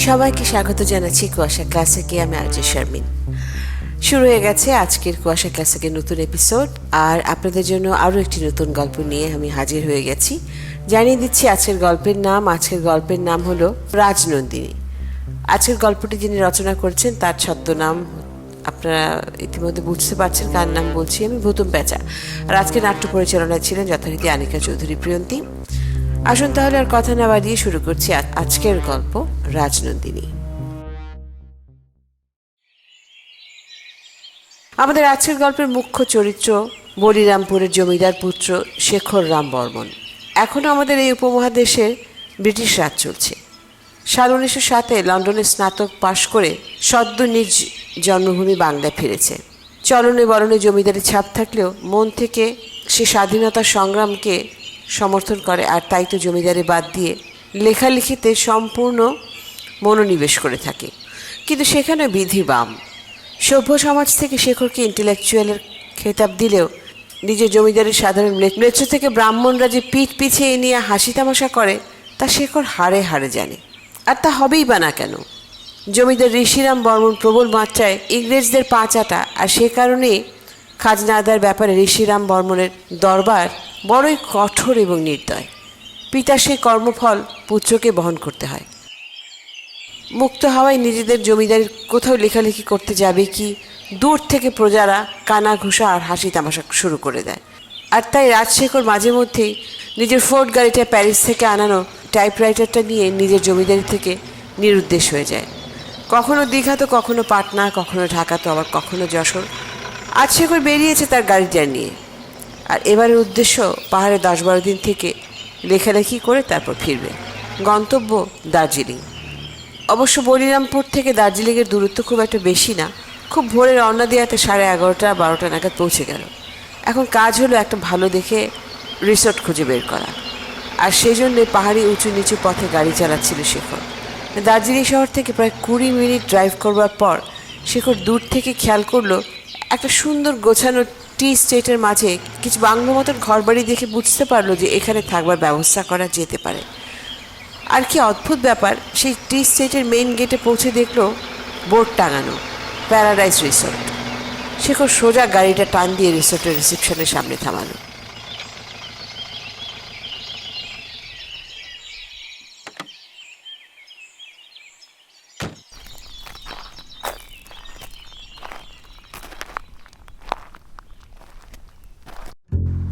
সবাইকে স্বাগত জানাচ্ছি কুয়াশা ক্লাসিকে। আমি আরজে শারমিন। শুরু হয়ে গেছে আজকের কুয়াশা ক্লাসিকের নতুন এপিসোড, আর আপনাদের জন্য আরও একটি নতুন গল্প নিয়ে আমি হাজির হয়ে গেছি। জানিয়ে দিচ্ছি আজকের গল্পের নাম হলো রাজনন্দিনী। আজকের গল্পটি যিনি রচনা করেছেন তার ছদ্মনাম আপনারা ইতিমধ্যে বুঝতে পারছেন কার নাম বলছি, আমি ভুতুম পেঁচা। আর আজকে নাট্য পরিচালনায় ছিলেন যথারীতি আনিকা চৌধুরী প্রিয়ন্তী। আসুন তাহলে আর কথা না বাড়িয়ে শুরু করছি আজকের গল্প রাজনন্দিনী। আমাদের আজকের গল্পের মুখ্য চরিত্র বলিরামপুরের জমিদার পুত্র শেখর রাম বর্মন। এখনও আমাদের এই উপমহাদেশের ব্রিটিশ রাজ চলছে। সাল 1907 লন্ডনে স্নাতক পাশ করে সদ্য নিজ জন্মভূমি বাংলায় ফিরেছে। চলনে বলনে জমিদারি ছাপ থাকলেও মন থেকে সে স্বাধীনতা সংগ্রামকে সমর্থন করে, আর তাই তো জমিদারি বাদ দিয়ে লেখালেখিতে সম্পূর্ণ মনোনিবেশ করে থাকে। কিন্তু সেখানে বিধি বাম। সভ্য সমাজ থেকে শেখরকে ইন্টেলেকচুয়ালের খেতাব দিলেও নিজের জমিদারির সাধারণ ম্লেচ্ছ থেকে ব্রাহ্মণরা যে পিঠ পিছিয়ে নিয়ে হাসি তামাশা করে তা শেখর হাড়ে হাড়ে জানে। আর তা হবেই বা না কেন? জমিদার ঋষিরাম বর্মন প্রবল মাত্রায় ইংরেজদের পা চাটা, আর সে কারণে খাজনা আদায়ের ব্যাপারে ঋষিরাম বর্মনের দরবার বড়ই কঠোর এবং নির্দয়। পিতার সেই কর্মফল পুত্রকে বহন করতে হয়। মুক্ত হওয়ায় নিজেদের জমিদারির কোথাও লেখালেখি করতে যাবে কি, দূর থেকে প্রজারা কানা ঘুষা আর হাসি তামাশা শুরু করে দেয়। আর তাই রাজশেখর মাঝে মধ্যেই নিজের ফোর্ড গাড়িটা প্যারিস থেকে আনানো টাইপরাইটারটা নিয়ে নিজের জমিদারি থেকে নিরুদ্দেশ হয়ে যায়। কখনো দীঘা তো কখনো পাটনা, কখনো ঢাকা তো আবার কখনো যশোর। আজ শেখর বেরিয়েছে তার গাড়িটা নিয়ে, আর এবারের উদ্দেশ্য পাহাড়ে 10-12 দিন থেকে লেখালেখি করে তারপর ফিরবে। গন্তব্য দার্জিলিং। অবশ্য বলিরামপুর থেকে দার্জিলিংয়ের দূরত্ব খুব একটা বেশি না। খুব ভোরে রওনা দেওয়াতে 11:30-12টা নাগাদ পৌঁছে গেল। এখন কাজ হলো একটা ভালো দেখে রিসোর্ট খুঁজে বের করা, আর সেই জন্যে পাহাড়ি উঁচু নিচু পথে গাড়ি চালাচ্ছিল শেখর। দার্জিলিং শহর থেকে প্রায় 20 মিনিট ড্রাইভ করবার পর শেখর দূর থেকে খেয়াল করলো একটা সুন্দর গোছানো টি স্টেটের মাঝে কিছু বাংলো মতন ঘরবাড়ি দেখে বুঝতে পারলো যে এখানে থাকবার ব্যবস্থা করা যেতে পারে। আর কি অদ্ভুত ব্যাপার, সেই টি স্টেটের মেইন গেটে পৌঁছে দেখলো বোর্ড টাঙানো, প্যারাডাইস রিসোর্ট। শেখর সোজা গাড়িটা টান দিয়ে রিসোর্টের রিসেপশনের সামনে থামালো।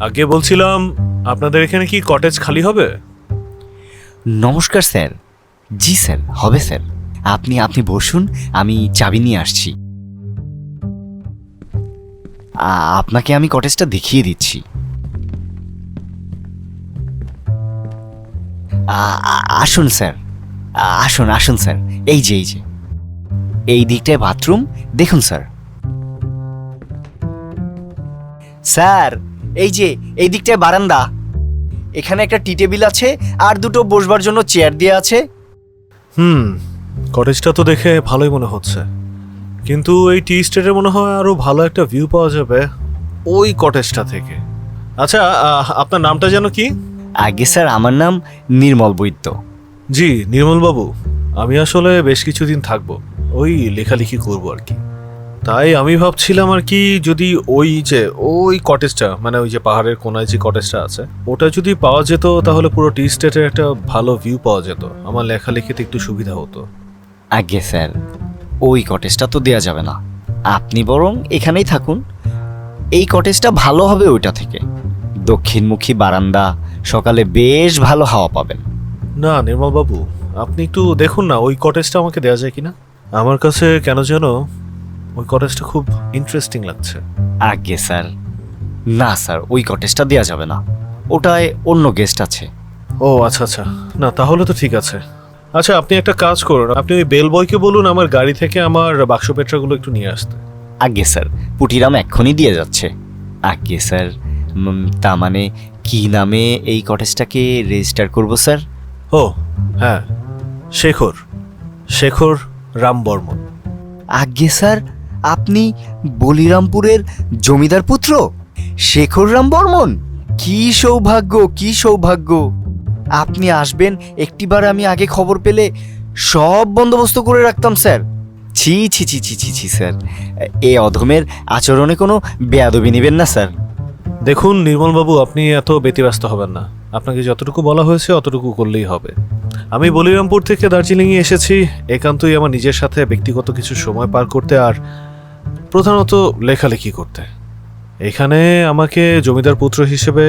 আগে বলছিলাম আপনাদের এখানে কি কটেজ খালি হবে? নমস্কার স্যার। জি স্যার, হবে স্যার। আপনি বসুন, আমি চাবি নিয়ে আসছি। আপনাকে আমি কটেজটা দেখিয়ে দিচ্ছি। আসুন স্যার, আসুন স্যার। এই যে এই দিকটায় বাথরুম, দেখুন স্যার। স্যার এই দিকটায় বারান্দা। এখানে একটা টি টেবিল আছে আর দুটো বসবার জন্য চেয়ার দিয়ে আছে। কটেজটা তো দেখে ভালোই মনে হচ্ছে, কিন্তু এই টি স্টেটে মনে হয় আরো ভালো একটা ভিউ পাওয়া যাবে ওই কটেজটা থেকে। আচ্ছা, আপনার নামটা যেন কি? আগে স্যার, আমার নাম নির্মল বৈদ্য। জি, নির্মল বাবু। আমি আসলে বেশ কিছুদিন থাকবো, ওই লেখালেখি করবো আর কি। তাই আমি ভাবছিলাম আর কি, যদি ওই কটেজটা, মানে ওই যে পাহাড়ের কোনায় যে কটেজটা আছে, ওটা যদি পাওয়া যেত তাহলে পুরো টি স্টেটের একটা ভালো ভিউ পাওয়া যেত, আমার লেখালেখিতে একটু সুবিধা হতো। আগে স্যার, ওই কটেজটা তো দেয়া যাবে না। আপনি বরং এখানেই থাকুন। এই কটেজটা ভালো হবে ওইটা থেকে। দক্ষিণমুখী বারান্দা, সকালে বেশ ভালো হাওয়া পাবেন। না নির্মল বাবু, আপনি একটু দেখুন না ওই কটেজটা আমাকে দেওয়া যায় কিনা। আমার কাছে কেন যেন ওই কটেজটা খুব ইন্টারেস্টিং লাগছে। আগে স্যার, না স্যার, ওই কটেজটা দেওয়া যাবে না, ওটায় অন্য গেস্ট আছে। ও আচ্ছা, না তাহলে তো ঠিক আছে। আচ্ছা, আপনি একটা কাজ করুন, আপনি ওই বেল বয়কে বলুন আমার গাড়ি থেকে আমার বাক্স পেট্রাগুলো একটু নিয়ে আসতে। আগে স্যার, পুটিরাম এক্ষুনি দিয়ে যাচ্ছে। আগে স্যার, তা মানে কি নামে এই কটেজটাকে রেজিস্টার করব স্যার? ও হ্যাঁ, শেখর রাম বর্মন। আগে স্যার, আপনি বলিরামপুরের জমিদার পুত্র শেখর রাম বর্মন? কি সৌভাগ্য! আপনি আসবেন একটিবার আমি আগে খবর পেলে সব বন্দোবস্ত করে রাখতাম স্যার। ছি ছি ছি ছি ছি ছি স্যার, এই অধমের আচরণে কোনো বেয়াদবি নেবেন না স্যার। দেখুন নির্মলবাবু, আপনি এত ব্যতিব্যস্ত হবেন না। আপনাকে যতটুকু বলা হয়েছে অতটুকু করলেই হবে। আমি বলিরামপুর থেকে দার্জিলিংয়ে এসেছি একান্তই আমার নিজের সাথে ব্যক্তিগত কিছু সময় পার করতে, আর প্রধানত লেখালেখি করতে। এখানে আমাকে জমিদার পুত্র হিসেবে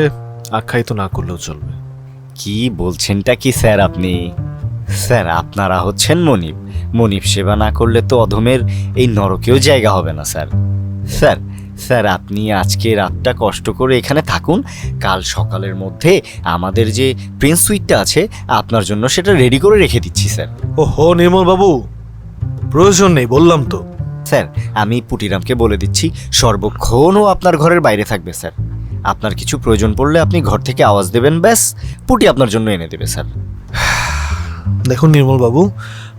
আখ্যায়িত না করলেও চলবে। কি বলছেনটা কি স্যার আপনি? স্যার আপনারা হচ্ছেন মনিব, মনিব সেবা না করলে তো অধমের এই নরকেও জায়গা হবে না স্যার। স্যার স্যার আপনি আজকে রাতটা কষ্ট করে এখানে থাকুন, কাল সকালের মধ্যে আমাদের যে প্রিন্স সুইটটা আছে আপনার জন্য সেটা রেডি করে রেখে দিচ্ছি স্যার। ওহো নির্মলবাবু, প্রয়োজন নেই, বললাম তো। স্যার আমি পুটিরামকে বলে দিচ্ছি সর্বক্ষণ ও আপনার ঘরের বাইরে থাকবে স্যার। আপনার কিছু প্রয়োজন পড়লে আপনি ঘর থেকে আওয়াজ দেবেন, ব্যাস পুটি আপনার জন্য এনে দেবে স্যার। দেখুন নির্মলবাবু,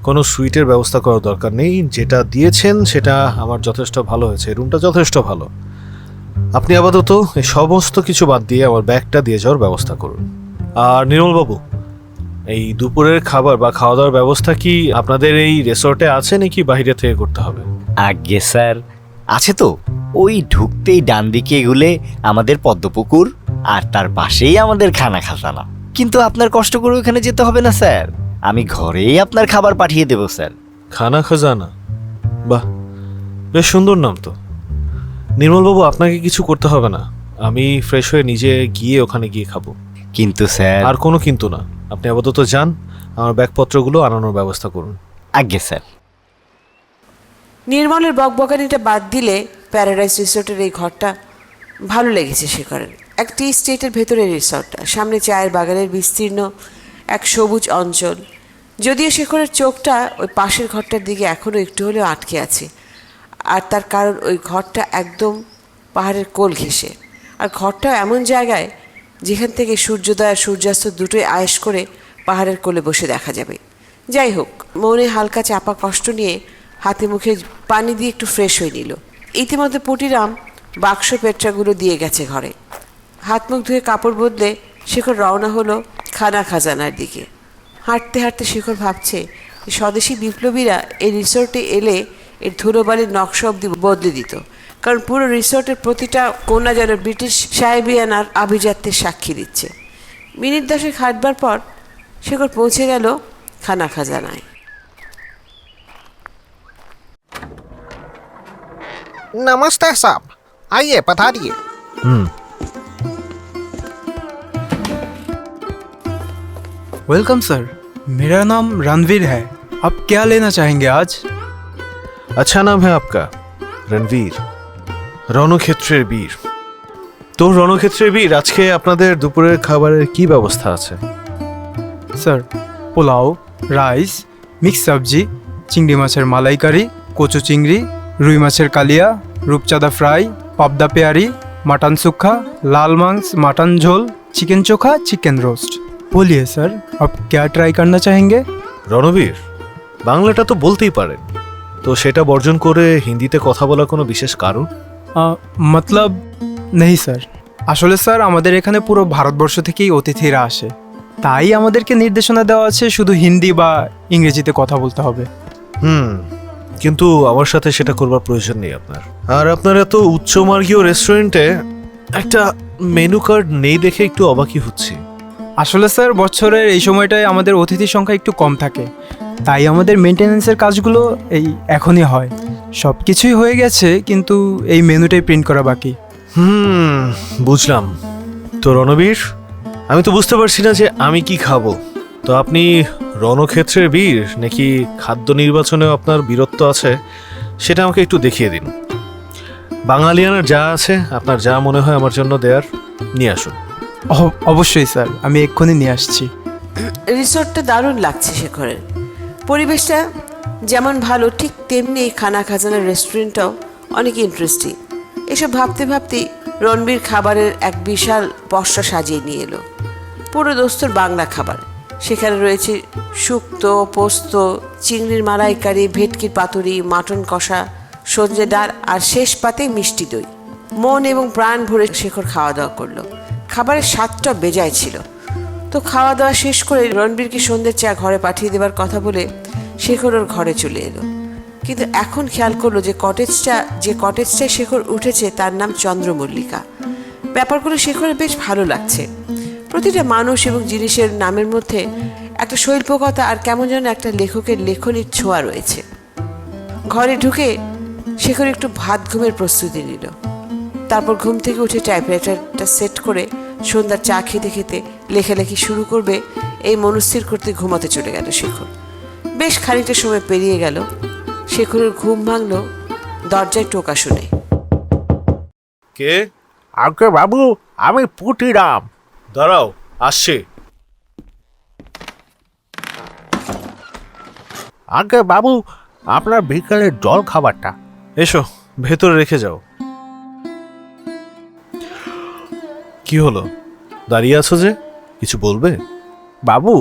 কোনো সুইটের ব্যবস্থা করার দরকার নেই। যেটা দিয়েছেন সেটা আমার যথেষ্ট ভালো হয়েছে, রুমটা যথেষ্ট ভালো। আপনি আপাতত এই সমস্ত কিছু বাদ দিয়ে আমার ব্যাগটা দিয়ে যাওয়ার ব্যবস্থা করুন। আর নির্মলবাবু, এই দুপুরের খাবার বা খাওয়া দাওয়ার ব্যবস্থা কি আপনাদের এই রিসর্টে আছে নাকি বাইরে থেকে করতে হবে? আগে স্যার আছে তো, ওই ঢুকতেই ডান দিকে এগুলে আমাদের পদ্মপুকুর, আর তার পাশেই আমাদের খানা খাজানা। কিন্তু আপনার কষ্ট করে ওখানে যেতে হবে না স্যার, আমি ঘরেই আপনার খাবার পাঠিয়ে দেবো স্যার। খানা খাজানা, বাহ, বেশ সুন্দর নাম তো। নির্মলবাবু, আপনাকে কিছু করতে হবে না, আমি ফ্রেশ হয়ে নিজে গিয়ে ওখানে গিয়ে খাবো। কিন্তু স্যার আর কোনো কিন্তু না, আপনি আপাতত যান, আমার ব্যাগপত্রগুলো আনানোর ব্যবস্থা করুন। আগে স্যার। নির্মলের বকবকানিটা বাদ দিলে প্যারাডাইস রিসোর্টের এই ঘরটা ভালো লেগেছে শেখরের। এক টি স্টেটের ভেতরে রিসর্টটা, সামনে চায়ের বাগানের বিস্তীর্ণ এক সবুজ অঞ্চল। যদিও শেখরের চোখটা ওই পাশের ঘরটার দিকে এখনও একটু হলেও আটকে আছে, আর তার কারণ ওই ঘরটা একদম পাহাড়ের কোল ঘেঁষে, আর ঘরটা এমন জায়গায় যেখান থেকে সূর্যোদয় আর সূর্যাস্ত দুটোই আয়েশ করে পাহাড়ের কোলে বসে দেখা যাবে। যাই হোক, মনে হালকা চাপা কষ্ট নিয়ে হাতে মুখে পানি দিয়ে একটু ফ্রেশ হয়ে নিল। ইতিমধ্যে পুটিরাম বাক্স পেট্রাগুলো দিয়ে গেছে ঘরে। হাত মুখ ধুয়ে কাপড় বদলে শেখর রওনা হলো খানা খাজানার দিকে। হাঁটতে হাঁটতে শেখর ভাবছে স্বদেশি বিপ্লবীরা এই রিসোর্টে এলে এর ধুলোবালির নকশা অব্দি বদলে দিত, কারণ পুরো রিসোর্টের প্রতিটা কোণা যেন ব্রিটিশ সাহেবিয়ানার আভিজাত্যের সাক্ষী দিচ্ছে। মিনিট 10 হাঁটবার পর শেখর পৌঁছে গেল খানা খাজানায়। नमस्ते साहब, आइए पधारिए। वेलकम सर, मेरा नाम रणवीर है। आप क्या लेना चाहेंगे आज? अच्छा नाम है आपका, रणवीर, রণক্ষেত্রের বীর। তো রণক্ষেত্রের বীর, আজকে আপনাদের দুপুরের খাবারের কি ব্যবস্থা আছে? सर পোলাও, রাইস, মিক্স সবজি, চিংড়ি মাছের মালাইকারি, কচু চিংড়ি, রুই মাছের কালিয়া, রূপচাঁদা ফ্রাই, পাবদা পেয়ারি, मटन सूखा, लाल मांस, मटन झोल, चिकन चोखा, चिकन रोस्ट। बोलिए सर, आप क्या ट्राई करना चाहेंगे? রণবীর, বাংলাটা তো বলতেই পারেন, তো সেটা বর্জন করে হিন্দিতে কথা বলার কোনো বিশেষ কারণ? मतलब नहीं স্যার, আসলে স্যার আমাদের এখানে পুরো ভারতবর্ষ থেকেই অতিথিরা আসে, তাই আমাদেরকে নির্দেশনা দেওয়া আছে শুধু হিন্দি বা ইংরেজিতে কথা বলতে হবে। কিন্তু আমার সাথে সেটা করবার প্রয়োজন নেই আপনার। আর আপনার এত উচ্চমার্গীয় রেস্টুরেন্টে একটা মেনু কার্ড নেই দেখে একটু অবাকই হচ্ছে। আসলে স্যার বছরের এই সময়টায় আমাদের অতিথির সংখ্যা একটু কম থাকে, তাই আমাদের মেনটেন্যান্সের কাজগুলো এই এখনই হয়। সব কিছুই হয়ে গেছে, কিন্তু এই মেনুটাই প্রিন্ট করা বাকি। বুঝলাম। তো রণবীর, আমি তো বুঝতে পারছি না যে আমি কি খাবো। তো আপনি রণক্ষেত্রের বীর নাকি খাদ্য নির্বাচনেও আপনার বীরত্ব আছে, সেটা আমাকে একটু দেখিয়ে দিন। বাঙালিয়ানার যা আছে, আপনার যা মনে হয় আমার জন্য দেয়ার, নিয়ে আসুন। অবশ্যই স্যার, আমি এক্ষুনি নিয়ে আসছি। রিসোর্টটা দারুণ লাগছে শেখরের। পরিবেশটা যেমন ভালো, ঠিক তেমনি এই খানা খাজানার রেস্টুরেন্টটাও অনেক ইন্টারেস্টিং। এসব ভাবতে ভাবতেই রণবীর খাবারের এক বিশাল পসরা সাজিয়ে নিয়ে এলো। পুরো দস্তর বাংলা খাবার। সেখানে রয়েছে শুক্তো, পোস্ত, চিংড়ির মালাইকারি, ভেটকির পাতুরি, মাটন কষা, সজনে ডাল, আর শেষ পাতে মিষ্টি দই। মন এবং প্রাণ ভরে শেখর খাওয়া দাওয়া করলো। খাবারের স্বাদটা বেজায় ছিল। তো খাওয়া দাওয়া শেষ করে রণবীরকে সন্ধ্যের চা ঘরে পাঠিয়ে দেবার কথা বলে শেখর ওর ঘরে চলে এলো। কিন্তু এখন খেয়াল করলো যে কটেজটায় শেখর উঠেছে তার নাম চন্দ্রমল্লিকা। ব্যাপারগুলো শেখরের বেশ ভালো লাগছে। প্রতিটা মানুষ এবং জিনিসের নামের মধ্যে একটা শৈল্পকতা আর কেমন যেন একটা লেখকের লেখনীর ছোঁয়া রয়েছে। ঘরে ঢুকে শেখর একটু ভাত ঘুমের প্রস্তুতি নিল। তারপর ঘুম থেকে উঠে টাইপরাইটারটা সেট করে সন্ধ্যার চা খেতে খেতে লেখালেখি শুরু করবে এই মনস্থির করতে ঘুমাতে চলে গেল শেখর। বেশ খানিকটা সময় পেরিয়ে গেল। শেখরের ঘুম ভাঙল দরজায় টোকা শুনে। কে? আগে বাবু, আমি পুটিরাম। দাঁড়াও, আসছে। আগে বাবু, আপনার বিকেলের জল খাবারটা। এসো, ভেতরে রেখে যাও। কি হলো, দাঁড়িয়ে আছো যে? কিছু বলবে? বাবু,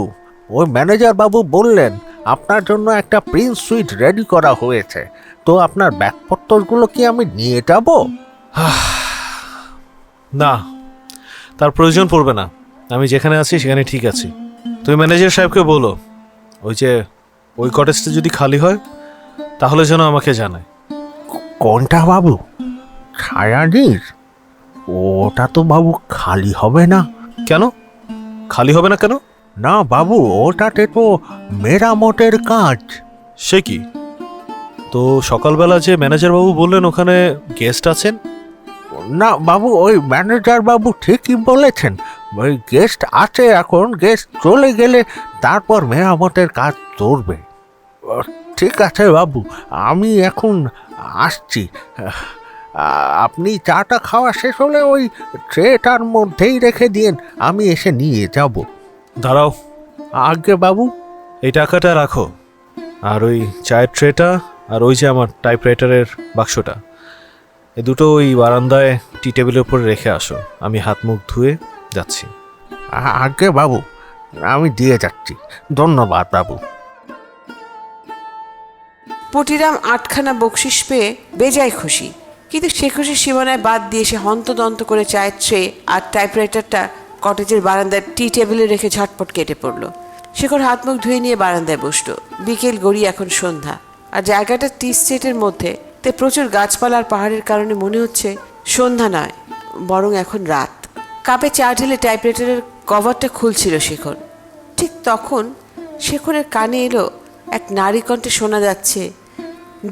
ওই ম্যানেজার বাবু বললেন আপনার জন্য একটা প্রিন্স সুইট রেডি করা হয়েছে, তো আপনার ব্যাগপত্রগুলো কি আমি নিয়ে যাব? না, তার প্রয়োজন পড়বে না। আমি যেখানে আছি সেখানে ঠিক আছি। তুমি ম্যানেজার সাহেবকে বলো ওই কটেজটা যদি খালি হয় তাহলে যেন আমাকে জানায়। কোনটা বাবু? ছায়ানির? ওটা তো বাবু খালি হবে না। কেন খালি হবে না? কেন? না বাবু, ওটাতে তো মেরামতের কাজ। সে কি? তো সকালবেলা যে ম্যানেজার বাবু বললেন ওখানে গেস্ট আছেন। না বাবু, ওই ম্যানেজার বাবু ঠিকই বলেছেন, ওই গেস্ট আছে, এখন গেস্ট চলে গেলে তারপর মেরামতের কাজ চলবে। ঠিক আছে বাবু, আমি এখন আসছি। আপনি চাটা খাওয়া শেষ হলে ওই ট্রেটার মধ্যেই রেখে দিন, আমি এসে নিয়ে যাব। দাঁড়াও, আগে বাবু। এই টাকাটা রাখো, আর ওই চায়ের ট্রেটা আর ওই যে আমার টাইপরাইটারের বাক্সটা, এ দুটো ওই বারান্দায় টি টেবিলের উপরে রেখে আসো। আমি হাত মুখ ধুয়ে যাচ্ছি। আগে বাবু, আমি দিয়ে যাচ্ছি। ধন্যবাদ বাবু। পুটিরাম 8খানা বকশিস পেয়ে বেজায় খুশি, কিন্তু সে খুশির সীমানায় বাদ দিয়ে সে হন্তদন্ত করে চায়ের ট্রে আর টাইপরাইটারটা কটেজের বারান্দায় টি টেবিলে রেখে ঝটপট কেটে পড়ল। শেখর হাত মুখ ধুয়ে নিয়ে বারান্দায় বসলো। বিকেল গড়িয়ে এখন সন্ধ্যা, আর জায়গাটা টি স্টেটের মধ্যে, তাই প্রচুর গাছপালা আর পাহাড়ের কারণে মনে হচ্ছে সন্ধ্যা নয়, বরং এখন রাত। কাপে চা ঢেলে টাইপরাইটারের কভারটা খুলছিল শেখর। ঠিক তখন শেখরের কানে এলো এক নারী কণ্ঠে শোনা যাচ্ছে,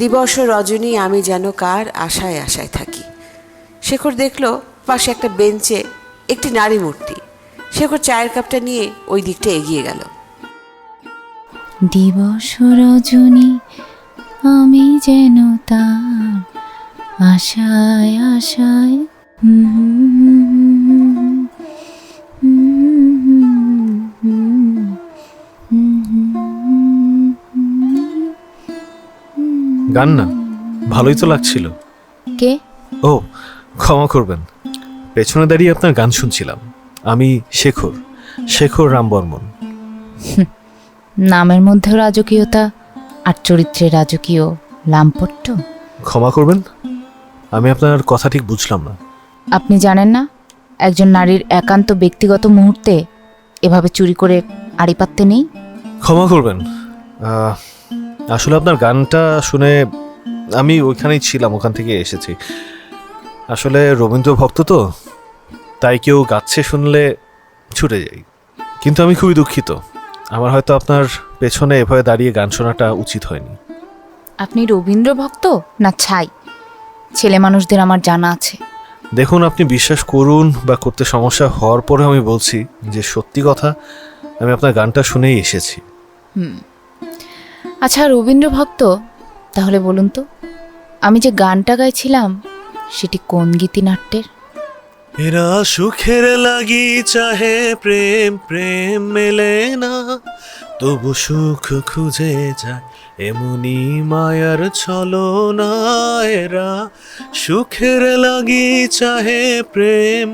দিবস রজনী আমি যেন কার আশায় আশায় থাকি। শেখর দেখলো পাশে একটা বেঞ্চে একটি নারী মূর্তি। শেখর চায়ের কাপটা নিয়ে ওই দিকটা এগিয়ে গেল। দিবস রজনী আমি যেন তার আশায় আশায় গান না ভালোই তো লাগছিল। কে? ও, ক্ষমা করবেন, পেছনে দাঁড়িয়ে আপনার গান শুনছিলাম। আমি শেখর রামবর্মন। নামের মধ্যে রাজকীয়তা আর চরিত্রে রাজকীয় লাম্পট্য। ক্ষমা করবেন, আমি আপনার কথা ঠিক বুঝলাম না। আপনি জানেন না, একজন নারীর একান্ত ব্যক্তিগত মুহূর্তে এভাবে চুরি করে আড়ি পাততে নেই। ক্ষমা করবেন, আসলে আপনার গানটা শুনে আমি ওইখানেই ছিলাম, ওখান থেকে এসেছি। আসলে রবীন্দ্র ভক্ত তো, তাই কেউ গাচ্ছে শুনলে ছুটে যাই। কিন্তু আমি খুবই দুঃখিত, আমার হয়তো আপনার পেছনে এভাবে দাঁড়িয়ে গান শোনাটা উচিত হয়নি। আপনি রবীন্দ্র ভক্ত না ছাই? ছেলে মানুষদের আমার জানা আছে। দেখুন, আপনি বিশ্বাস করুন বা করতে সমস্যা হওয়ার পরে আমি বলছি যে সত্যি কথা, আমি আপনার গানটা শুনেই এসেছি। আচ্ছা, রবীন্দ্র ভক্ত, তাহলে বলুন তো, আমি যে গানটা গাইছিলাম সেটি কোন গীতিনাট্যের? এরা সুখের লাগি চাহে প্রেম, প্রেম মেলে না, তবু সুখ খুঁজে যায় এমনি মায়ার ছলনা। এরা সুখের লাগি চাহে প্রেম,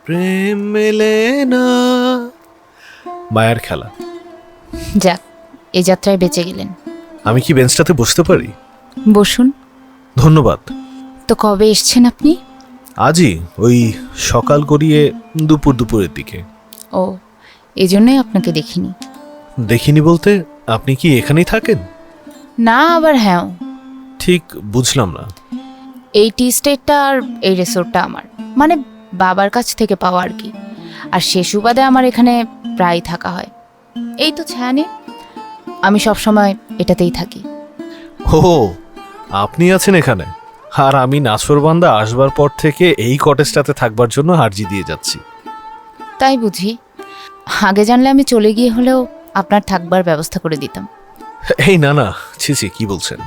প্রেম মেলে না। মায়ার খেলা। যাক, এই যাত্রায় বেঁচে গেলেন। আমি কি বেঞ্চটাতে বসতে পারি? বসুন। ধন্যবাদ। তো কবে এসছেন আপনি? আজই, ওই সকাল গড়িয়ে দুপুরের দিকে। ও, এই জন্যই আপনাকে দেখিনি। দেখিনি বলতে, আপনি কি এখানেই থাকেন? না আবার হ্যাঁ, ঠিক বুঝলাম না। এই টি স্টেটটা আর এই রিসোর্টটা আমার, মানে বাবার কাছ থেকে পাওয়া আর কি। আর সে সুবাদে আমার এখানে প্রায় থাকা হয়। এই তো ছায়ানি, আমি সবসময় এটাতেই থাকি। ও, আপনি আছেন এখানে, আর আমি নাছোড়বান্দা আসবার পর থেকে এই কটেজটাতে থাকবার জন্য আর্জি দিয়ে যাচ্ছি। তাই বুঝি? আগে জানলে আমি চলে গিয়ে হলেও আপনার থাকবার ব্যবস্থা করে দিতাম। এই না না, ছি ছি, কি বলছেন?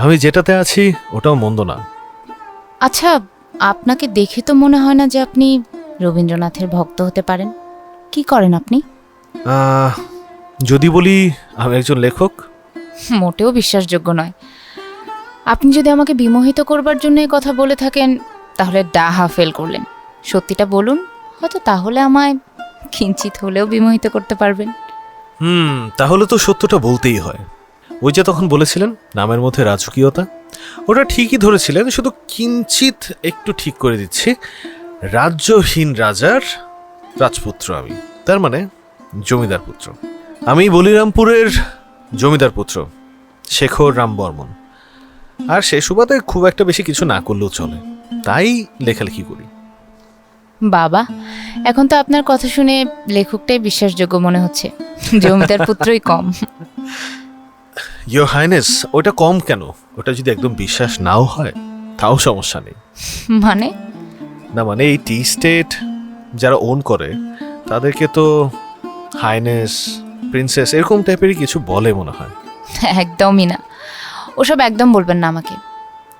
আমি যেটাতে আছি ওটাও মন্দ না। আচ্ছা, আপনাকে দেখে তো মনে হয় না যে আপনি রবীন্দ্রনাথের ভক্ত হতে পারেন। কি করেন আপনি? যদি বলি আমি একজন লেখক। মোটেও বিশ্বাসযোগ্য নয়। আপনি যদি আমাকে বিমোহিত করবার জন্য এই কথা বলে থাকেন, তাহলে ডাহা ফেল করলেন। সত্যিটা বলুন, হয়তো তাহলে আমায় কিঞ্চিত হলেও বিমোহিত করতে পারবেন। তাহলে তো সত্যটা বলতেই হয়। ওই যে তখন বলেছিলেন নামের মধ্যে রাজকীয়তা, ওটা ঠিকই ধরেছিলেন, শুধু কিঞ্চিত একটু ঠিক করে দিচ্ছি। রাজ্যহীন রাজার রাজপুত্র আমি, তার মানে জমিদার পুত্র। আমি বলিরামপুরের জমিদার পুত্র, শেখর রাম বর্মন। আর সে সুবাদে খুব একটা বেশি কিছু না করলেও চলে, তাই লেখালেখি করি। বাবা, এখন তো আপনার কথা শুনে লেখকটাই বিশ্বাসযোগ্য মনে হচ্ছে, জমিদার পুত্রই কম। ইয়োর হাইনেস, ওটা কম কেন? ওটা যদি একদম বিশ্বাস নাও হয় তাও সমস্যা নেই। মানে? না মানে এই টি স্টেট যারা ওন করে তাদেরকে তো হাইনেস, প্রিন্সেস এরকম টাইপেরই কিছু বলে মনে হয়। একদমই না, ওসব একদম বলবেন না আমাকে।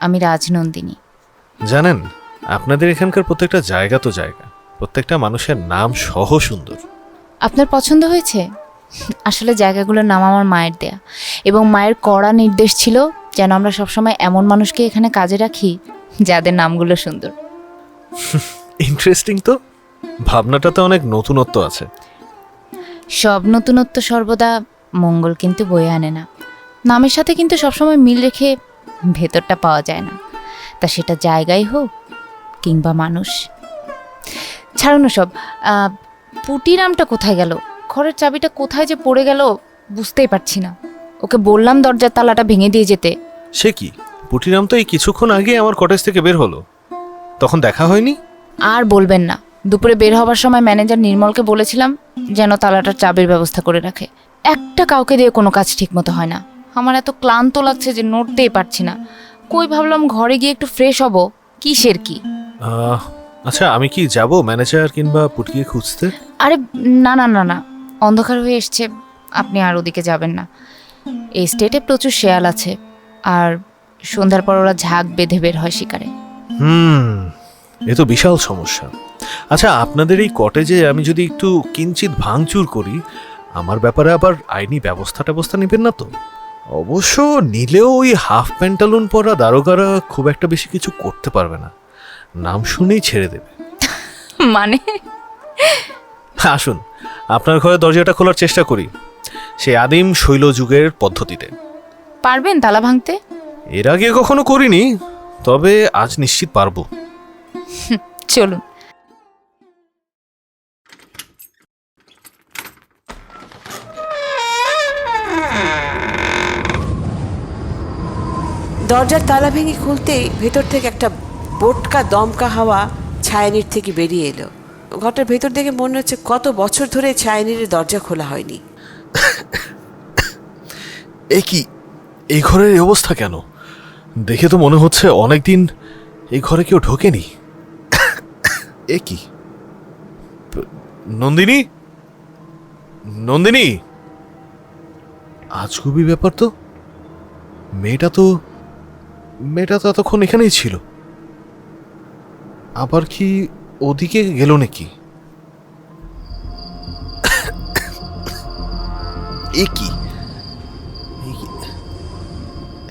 আমি রাজনন্দিনী। জানেন, আপনাদের এখানকার প্রত্যেকটা জায়গা তো জায়গা, প্রত্যেকটা মানুষের নাম সহ সুন্দর। আপনার পছন্দ হয়েছে? আসলে জায়গাগুলোর নাম আমার মায়ের দেয়া, এবং মায়ের কড়া নির্দেশ ছিল যেন আমরা সবসময় এমন মানুষকে এখানে কাজে রাখি যাদের নামগুলো সুন্দর। ইন্টারেস্টিং তো, ভাবনাটাতে অনেক নতুনত্ব আছে। সব নতুনত্ব সর্বদা মঙ্গল কিন্তু বয়ে আনে না। নামের সাথে কিন্তু সবসময় মিল রেখে ভেতরটা পাওয়া যায় না, তা সেটা জায়গায় হোক কিংবা মানুষ। ছাড়ুন সব। পুটি নামটা কোথায় গেল? ঘরের চাবিটা কোথায় যে পড়ে গেল বুঝতেই পারছি না। ওকে বললাম দরজার তালাটা ভেঙে দিয়ে যেতে। সে কি, পুটিরাম তো এই কিছুক্ষণ আগে আমার কটেজ থেকে বের হলো, তখন দেখা হয়নি। আর বলবেন না, দুপুরে বের হবার সময় ম্যানেজার নির্মলকে বলেছিলাম যেন তালাটার চাবির ব্যবস্থা করে রাখে। একটা কাউকে দিয়ে কোনো কাজ ঠিক মতো হয় না। আমার এত ক্লান্ত লাগছে যে নড়তেই পারছি না। কই ভাবলাম ঘরে গিয়ে একটু ফ্রেশ হব, কিসের কি। আচ্ছা, আমি কি যাব ম্যানেজার কিংবা পুটকিকে খুঁজতে? আরে না না না না, অন্ধকার হয়ে এসছে, আপনি আর ওদিকে যাবেন না। এই স্টেটে প্রচুর শেয়াল আছে, আর সন্ধ্যার পর ওরা ঝাঁক বেঁধে বের হয় শিকারে। এ তো বিশাল সমস্যা। আচ্ছা, আপনাদের এই কটেজে আমি যদি একটু কিঞ্চিত ভাঙচুর করি, আমার ব্যাপারে আবার আইনি ব্যবস্থা নেবেন না তো? অবশ্য নিলেও ওই হাফ প্যান্টালুন পরা দারোগারা খুব একটা বেশি কিছু করতে পারবে না, নাম শুনেই ছেড়ে দেবে। মানে? আসুন, আপনার ঘরে দরজাটা খোলার চেষ্টা করি, সেই আদিম শৈলযুগের পদ্ধতিতে। পারবেন তালা ভাঙতে? এর আগে কখনো করিনি, তবে আজ নিশ্চিত পারবো। চলুন। দরজার তালা ভেঙে খুলতেই ভেতর থেকে একটা বোটকা দমকা হাওয়া ছায়ানির থেকে বেরিয়ে এলো। ঘরটার ভেতর দেখে মনে হচ্ছে কত বছর ধরে ছায়ানির দরজা খোলা হয়নি। এ কি, এই ঘরের এই অবস্থা কেন? দেখে তো মনে হচ্ছে অনেকদিন এই ঘরে কেউ ঢোকেনি। এ কি, নন্দিনী, নন্দিনী, আজগুবি ব্যাপার তো। মেয়েটা তো এতক্ষণ এখানেই ছিল, আবার কি ওদিকে গেল নাকি? এ কি,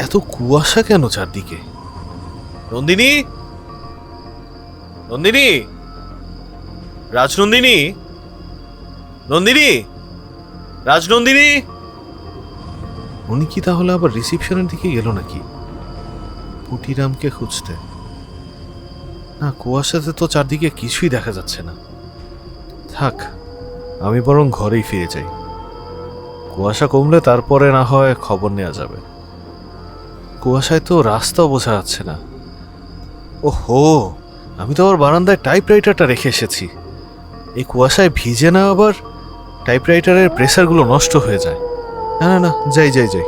এত কুয়াশা কেন চারদিকে? নন্দিনী, নন্দিনী, রাজনন্দিনী, নন্দিনী, রাজনন্দিনী। উনি কি তাহলে আবার রিসিপশনের দিকে গেল নাকি পুটিরামকে খুঁজতে? না, কুয়াশাতে তো চারদিকে কিছুই দেখা যাচ্ছে না। থাক, আমি বরং ঘরেই ফিরে যাই। কুয়াশা কমলে তারপরে না হয় খবর নেওয়া যাবে। কুয়াশায় তো রাস্তাও বোঝা যাচ্ছে না। ওহো, আমি তো আবার বারান্দায় টাইপরাইটারটা রেখে এসেছি। এই কুয়াশায় ভিজে না আবার টাইপরাইটারের প্রেসারগুলো নষ্ট হয়ে যায়। না না না, যাই যাই যাই।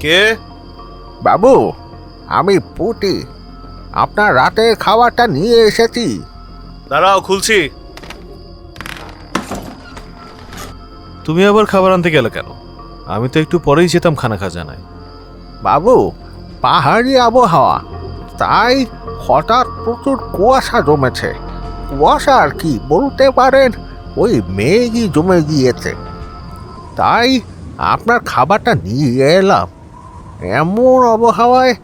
কে? বাবু, আমি পুটি, আপনার রাতে খাবারটা নিয়ে এসেছি। দাঁড়াও, খুলছি। তুমি আবার খাবার আনতে গেলে কেন? আমি তো একটু পরেই যেতাম খানা খাজানায়। বাবু, পাহাড়ি আবহাওয়া, তাই হঠাৎ প্রচুর কুয়াশা জমেছে। কুয়াশা আর কি বলতে পারেন, ওই মেঘই জমে গিয়েছে। তাই আপনার খাবারটা নিয়ে এলাম। এমন আবহাওয়ায়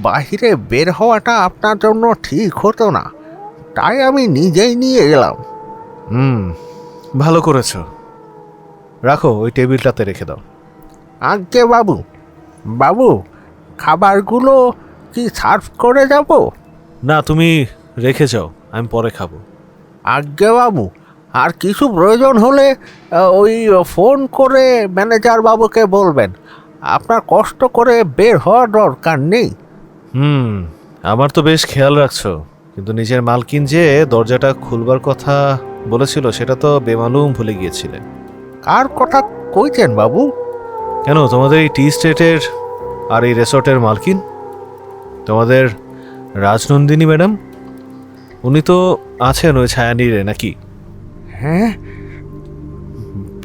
বাহিরে বের হওয়াটা আপনার জন্য ঠিক হতো না, তাই আমি নিজেই নিয়ে এলাম। ভালো করেছো। রাখো, ওই টেবিলটাতে রেখে দাও। আজ্ঞে বাবু। বাবু, খাবারগুলো কি সার্ভ করে যাব? না, তুমি রেখে যাও, আমি পরে খাবো। আজ্ঞে বাবু, আর কিছু প্রয়োজন হলে ওই ফোন করে ম্যানেজার বাবুকে বলবেন। আপনার কষ্ট করে বের হওয়ার দরকার নেই। আমার তো বেশ খেয়াল রাখছো, কিন্তু নিজের মালকিন যে দরজাটা খুলবার কথা বলেছিল সেটা তো বেমালুম ভুলে গিয়েছিলে। কার কথা কইছেন বাবু? কেন, তোমাদের এই টি স্টেটের আর এই রিসর্টের মালকিন, তোমাদের রাজনন্দিনী ম্যাডাম, উনি তো আছেন ওই ছায়ানীরে নাকি? হ্যাঁ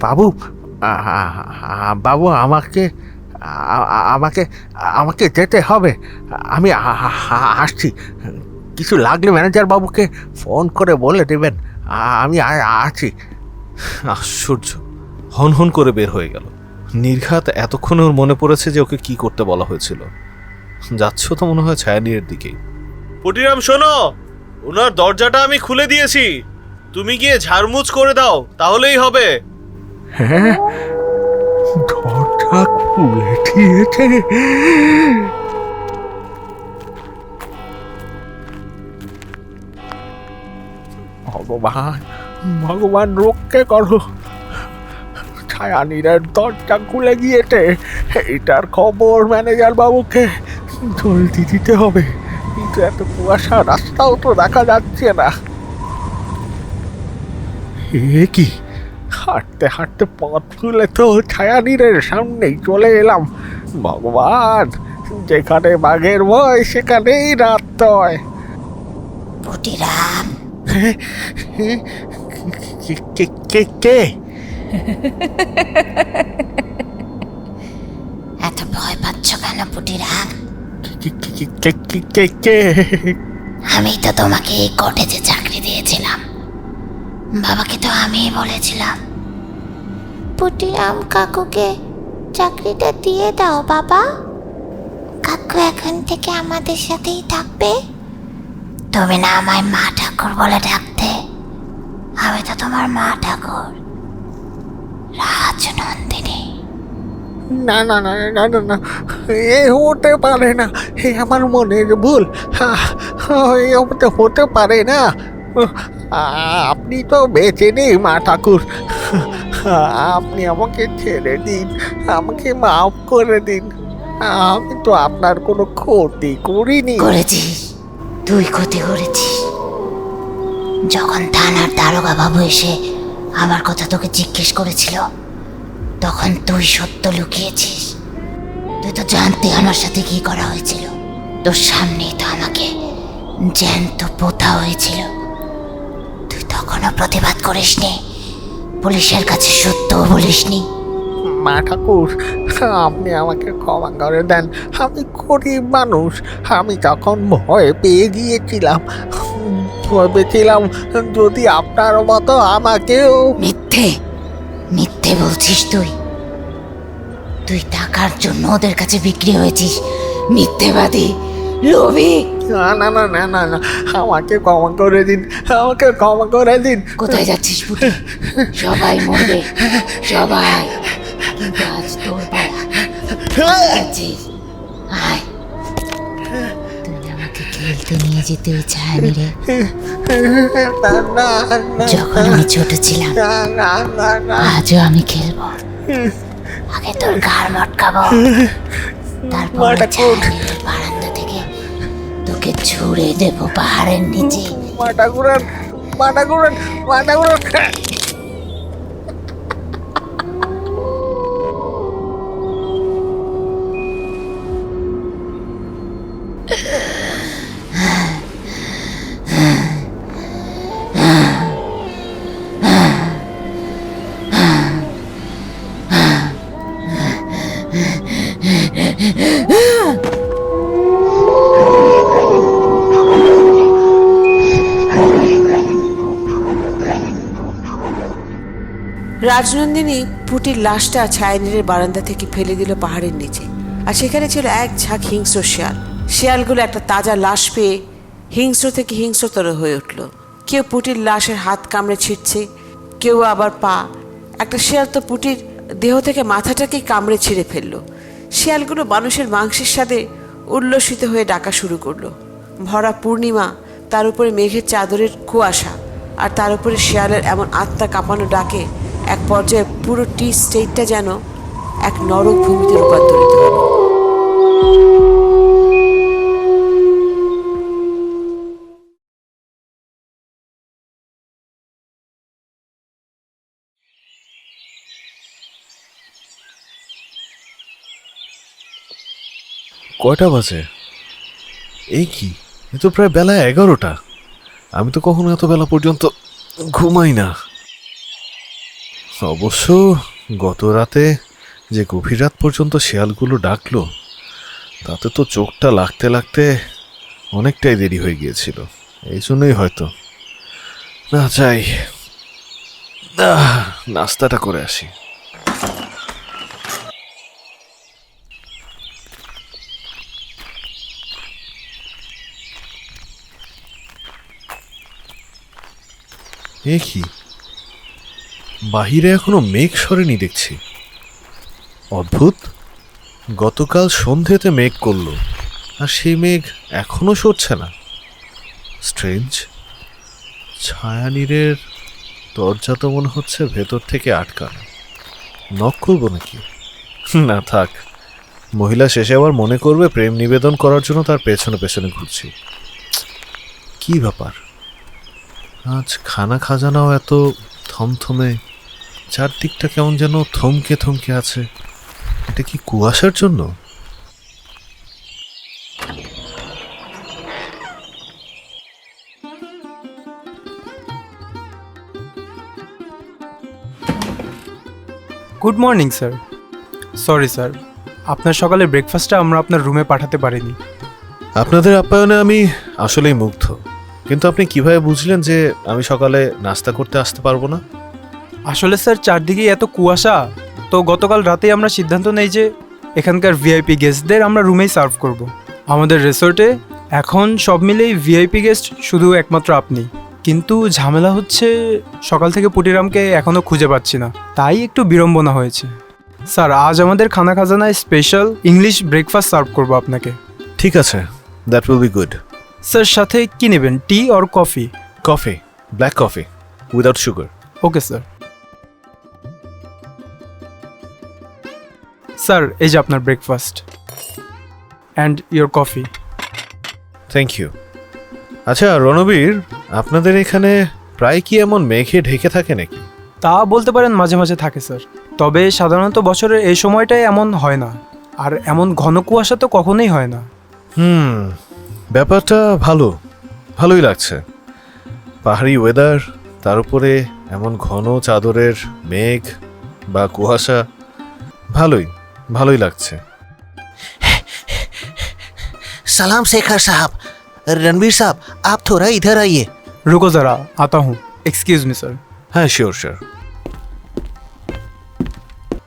বাবু, বাবু আমাকে আমাকে আমাকে যেতে হবে। আমি আসছি। কিছু লাগলে ম্যানেজার বাবুকে ফোন করে বলে দেবেন আমি আছি। আশ্চর্য, হন হন করে বের হয়ে গেল। নির্ঘাত এতক্ষণে ওর মনে পড়েছে যে ওকে কি করতে বলা হয়েছিল। যাচ্ছ তো মনে হয় ছায়ানীরের দিকেই। পুটিরাম, শোনো, ওনার দরজাটা আমি খুলে দিয়েছি, তুমি গিয়ে ঝাড়মুছ করে দাও, তাহলেই হবে। হ্যাঁ, দরজা খুলে দিয়েছে। ভগবান, ভগবান রক্ষে করো। ছায়ানীরের দরজা খুলে গিয়েছে। এইটার খবর ম্যানেজার বাবুকে জলদি দিতে হবে। কিন্তু এত কুয়াশা, রাস্তাও তো দেখা যাচ্ছে না। এ কি, হাঁটতে হাঁটতে পথ ভুলে তো ছায়ানীরের সামনেই চলে এলাম। ভগবান, যেখানে বাঘের ভয় সেখানেই রাত হয়। পুটিরাম, কে? এত ভয় পাচ্ছ কেন পুটিরাম? কে? আমি তো তোমাকে এই কটেজে চাকরি দিয়েছিলাম। বাবাকে তো আমিই বলেছিলাম, পুটিরাম কাকুকে চাকরিটা দিয়ে দাও বাবা, কাকু এখন থেকে আমাদের সাথেই থাকবে। তুমি না আমায় মা ঠাকুর বলে ডাকতে, আমি তো তোমার মা ঠাকুর, রাজনন্দিনী। না না না না না না, এ হতে পারে না। এ আমার মনের ভুল। এ হতে পারে না। আপনি তো বেঁচে নেই মা ঠাকুর। আপনি আমাকে ছেড়ে দিন, আমাকে মাফ করে দিন। আমি তো আপনার কোনো ক্ষতি করিনি। করেছিস, তুই ক্ষতি করেছিস। যখন থানার দারোগা বাবু এসে আমার কথা তোকে জিজ্ঞেস করেছিল, তখন তুই সত্য লুকিয়েছিস। তুই তো জানতে আমার সাথে কি করা হয়েছিল। তোর সামনেই তো আমাকে জ্যান্ত পোতা হয়েছিল। তুই তখনও প্রতিবাদ করিসনি, পুলিশের কাছে সত্যও বলিসনি। মা ঠাকুর, আপনি আমাকে ক্ষমা করে দেন। আমি গরিব মানুষ। আমি তখন ভয় পেয়ে গিয়েছিলাম। ভেবেছিলাম যদি আপনার মতো আমাকেও। মিথ্যে, মিথ্যে বলছিস তুই। তুই টাকার জন্য ওদের কাছে বিক্রি হয়েছিস। মিথ্যেবাদী, লোভী। না না না না না না, আমাকে ক্ষমা করে দিন, আমাকে ক্ষমা করে দিন। কোথায় যাচ্ছিস পুটি? সবাই মরবে, সবাই। কিন্তু আজ তোর পালা। যাচ্ছিস? আয়। তুই আমাকে কি খেলতে নিয়ে যেতে চায়নি রে। যখন আমি ছোট ছিলাম, আজও আমি খেলবো। আগে তোর ঘাড় মটকাবো, তারপর ছায়ানির বারান্দা থেকে তোকে ছুড়ে দেবো পাহাড়ের নিচে। রাজনন্দিনী পুটির লাশটা ছায়ানীরের বারান্দা থেকে ফেলে দিল পাহাড়ের নিচে। আর সেখানে ছিল এক ঝাঁক হিংস্র শিয়াল। শিয়ালগুলো একটা তাজা লাশ পেয়ে হিংস্র থেকে হিংস্রতর হয়ে উঠল। কেউ পুটির লাশের হাত কামড়ে ছিঁড়ছে, কেউ আবার পা। একটা শিয়াল তো পুটির দেহ থেকে মাথাটাকেই কামড়ে ছিঁড়ে ফেললো। শিয়ালগুলো মানুষের মাংসের স্বাদে উল্লসিত হয়ে ডাকা শুরু করলো। ভরা পূর্ণিমা, তার উপরে মেঘের চাদরের কুয়াশা, আর তার উপরে শিয়ালের এমন আত্মা কাঁপানো ডাকে এক পর্যায়ে পুরো টি স্টেটটা যেন এক নরক ভূমিতে রূপান্তরিত হলো। কয়টা বাজে? এই কি, এ তো প্রায় বেলা 11টা। আমি তো কখনো এত বেলা পর্যন্ত ঘুমাই না। অবশ্য গত রাতে যে গভীর রাত পর্যন্ত শিয়ালগুলো ডাকলো, তাতে তো চোখটা লাগতে লাগতে অনেকটাই দেরি হয়ে গিয়েছিল। এই জন্যই হয়তো। না যাই, নাস্তাটা করে আসি। এ কি, বাহিরে এখনো মেঘ সরেনি দেখছি। অদ্ভুত, গতকাল সন্ধ্যেতে মেঘ করলো, আর সেই মেঘ এখনো সরছে না। স্ট্রেঞ্জ। ছায়ানীরের দরজা তো মনে হচ্ছে ভেতর থেকে আটকানো। নক করবো নাকি? না থাক, মহিলা শেষে আবার মনে করবে প্রেম নিবেদন করার জন্য তার পেছনে পেছনে ঘুরছি। কি ব্যাপার, আজ খানা খাজানাও এত থমথমে, চারদিকটা কেমন যেন থমকে থমকে আছে। এটা কি কুয়াশার জন্য? Good morning sir. Sorry sir, আপনার সকালে ব্রেকফাস্টটা আমরা আপনার রুমে পাঠাতে পারিনি। আপনাদের আপ্যায়নে আমি আসলেই মুগ্ধ, কিন্তু আপনি কিভাবে বুঝলেন যে আমি সকালে নাস্তা করতে আসতে পারবো না? আসলে স্যার, চারদিকেই এত কুয়াশা, তো গতকাল রাতেই আমরা সিদ্ধান্ত নেই যে এখানকার ভিআইপি গেস্টদের আমরা রুমেই সার্ভ করব। আমাদের রিসোর্টে এখন সব মিলেই ভিআইপি গেস্ট শুধু একমাত্র আপনি। কিন্তু ঝামেলা হচ্ছে, সকাল থেকে পুটিরামকে এখনও খুঁজে পাচ্ছি না, তাই একটু বিড়ম্বনা হয়েছে। স্যার, আজ আমাদের খানা খাজানায় স্পেশাল ইংলিশ ব্রেকফাস্ট সার্ভ করব আপনাকে। ঠিক আছে, that will be good. Sir, সাথে কি নেবেন, tea or coffee? Coffee, black coffee without sugar. Okay sir. Sir, এই যে আপনার breakfast and your coffee. Thank you. আচ্ছা রণবীর, আপনাদের এখানে প্রায় কি এমন মেঘে ঢেকে থাকে নাকি? তা বলতে পারেন, মাঝে মাঝে থাকে স্যার, তবে সাধারণত বছরের এই সময়টাই এমন হয় না, আর এমন ঘন কুয়াশা তো কখনোই হয় না। ব্যাপারটা ভালোই লাগছে। পাহাড়ি ওয়েদার, তার উপরে এমন ঘন চাদরের মেঘ বা কুয়াশা, ভালোই লাগছে। सलाम शेखर साहब। रणवीर साहब, आप थोड़ा इधर आइए। रुको ज़रा, आता हूँ। Excuse me sir. হ্যাঁ শিওর।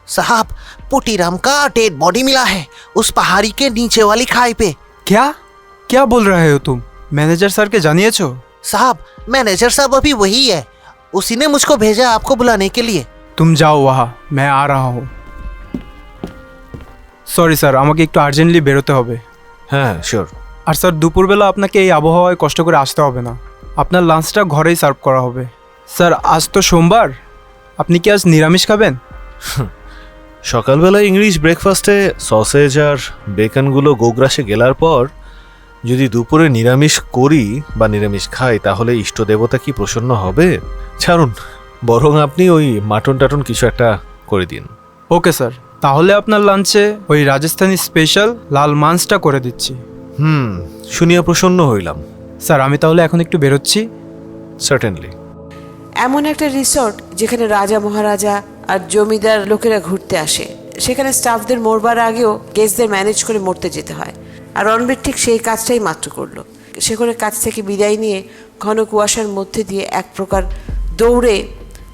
साहब, पुटीराम का डेड बॉडी मिला है उस पहाड़ी के नीचे वाली खाई पे। क्या बोल रहे हो तुम? मैनेजर सर के जानिए छो? साहब, मैनेजर साहब अभी वही है, उसी ने मुझको भेजा आपको बुलाने के लिए। तुम जाओ वहाँ, मैं आ रहा हूँ। সরি স্যার, আমাকে একটু আর্জেন্টলি বেরোতে হবে। হ্যাঁ শিওর, আর স্যার দুপুরবেলা আপনাকে এই আবহাওয়ায় কষ্ট করে আসতে হবে না, আপনার লাঞ্চটা ঘরেই সার্ভ করা হবে। স্যার আজ তো সোমবার, আপনি কি আজ নিরামিষ খাবেন? সকালবেলা ইংলিশ ব্রেকফাস্টে সসেজ আর বেকনগুলো গোগ্রাসে গেলার পর যদি দুপুরে নিরামিষ করি বা নিরামিষ খাই, তাহলে ইষ্ট দেবতা কি প্রসন্ন হবে? ছাড়ুন, বরং আপনি ওই মাটন টাটন কিছু একটা করে দিন। ওকে স্যার, তাহলে আপনার লাঞ্চে ওই রাজস্থানি স্পেশাল লাল মাংসটা করে দিচ্ছি। শুনিয়া প্রসন্ন হইলাম। স্যার আমি তাহলে এখন একটু বেরোচ্ছি। সার্টেনলি। এমন একটা রিসর্ট যেখানে রাজা মহারাজা আর জমিদার লোকেরা ঘুরতে আসে, সেখানে স্টাফদের মরবার আগেও গেস্টদের ম্যানেজ করে মরতে যেতে হয়। আর রণবীর ঠিক সেই কাজটাই মাত্র করলো। সে করে কাজ থেকে বিদায় নিয়ে ঘন কুয়াশার মধ্যে দিয়ে এক প্রকার দৌড়ে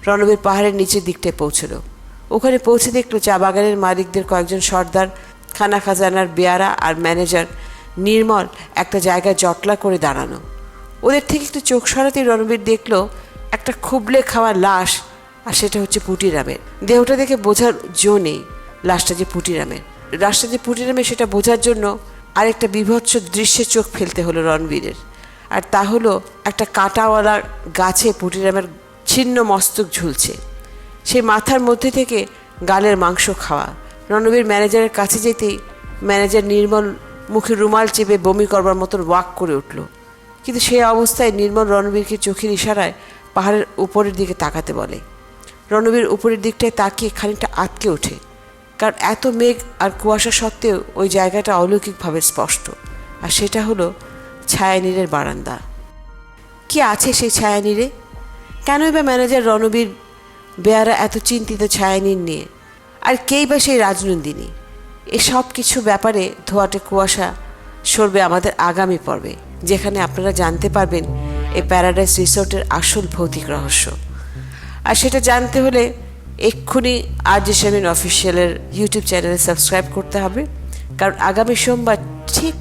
রণবীর পাহাড়ের নিচের দিকটায় পৌঁছলো। ওখানে পৌঁছে দেখলো চা বাগানের মালিকদের কয়েকজন সর্দার, খানা খাজানার বেয়ারা আর ম্যানেজার নির্মল একটা জায়গায় জটলা করে দাঁড়ানো। ওদের থেকে একটু চোখ সরাতেই রণবীর দেখলো একটা খুবলে খাওয়া লাশ, আর সেটা হচ্ছে পুটিরামের। দেহটা দেখে বোঝার জো নেই লাশটা যে পুটিরামের। সেটা বোঝার জন্য আরেকটা বিভৎস দৃশ্যে চোখ ফেলতে হলো রণবীরের। আর তা হলো একটা কাঁটাওয়ালা গাছে পুটিরামের ছিন্ন মস্তক ঝুলছে, সেই মাথার মধ্যে থেকে গালের মাংস খাওয়া। রণবীর ম্যানেজারের কাছে যেতেই ম্যানেজার নির্মল মুখে রুমাল চেপে বমি করবার মতন ওয়াক করে উঠল। কিন্তু সেই অবস্থায় নির্মল রণবীরকে চোখের ইশারায় পাহাড়ের উপরের দিকে তাকাতে বলে। রণবীর উপরের দিকটায় তাকিয়ে খানিকটা আটকে ওঠে, কারণ এত মেঘ আর কুয়াশা সত্ত্বেও ওই জায়গাটা অলৌকিকভাবে স্পষ্ট। আর সেটা হলো ছায়ানীরের বারান্দা। কি আছে সেই ছায়ানীরে? কেনই বা ম্যানেজার রণবীর বেয়ারা এত চিন্তিত ছায়ানীর নিয়ে? আর কেই বা সেই রাজনন্দিনী? এসব কিছু ব্যাপারে ধোয়াটে কুয়াশা সরবে আমাদের আগামী পর্বে, যেখানে আপনারা জানতে পারবেন এই প্যারাডাইস রিসোর্টের আসল ভৌতিক রহস্য। আর সেটা জানতে হলে এক্ষুনি RJ শামীম অফিসিয়ালের ইউটিউব চ্যানেলে সাবস্ক্রাইব করতে হবে, কারণ আগামী সোমবার ঠিক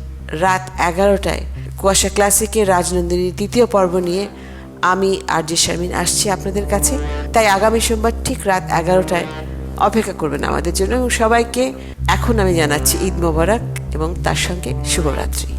রাত 11টায় কুয়াশা ক্লাসিকের রাজনন্দিনীর দ্বিতীয় পর্ব নিয়ে আমি RJ শামীম আসছি আপনাদের কাছে। তাই আগামী সোমবার ঠিক রাত 11টায় অপেক্ষা করবেন আমাদের জন্য। এবং সবাইকে এখন আমি জানাচ্ছি ঈদ মোবারক এবং তার সঙ্গে শুভরাত্রি।